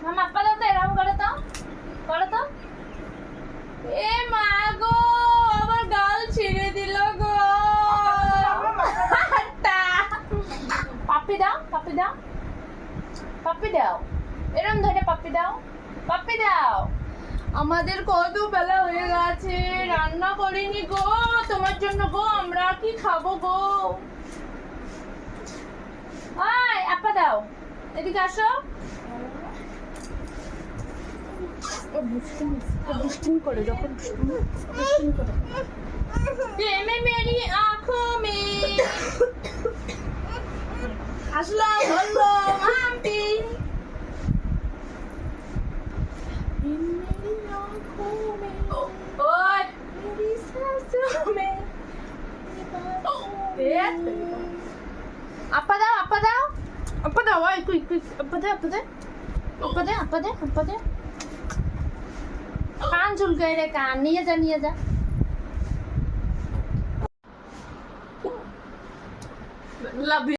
মামা আপা দাও তো, এরকম করো তো, করো তো। এ মা গো, আমার গাল ছিঁড়ে দিল গো। পাপ্পি দাও, পাপ্পি দাও, পাপ্পি দাও, এরম ধরে পাপ্পি দাও, পাপ্পি দাও। আমাদের কত বেলা হয়ে গেছে, রান্না করিনি গো তোমার জন্য গো, আমরা কি খাবো গো। ওই আপা দাও, এদিকে আসো। দুষ্টুমি করে যখন দুষ্টুমি করে প্রেমে মেরি आंखों में আসলাম বললো মাম্পি। मेरी आंखों में ओए मेरी सांसों में আপা দাও, আপা দাও, আপা দাও, ওই কুই কুই, আপা দে, আপা দে, আপা দে, আপা দে, আপা দে। কান ঝুলকায় রে, কান নিয়ে যা, নিয়ে যা। লাভ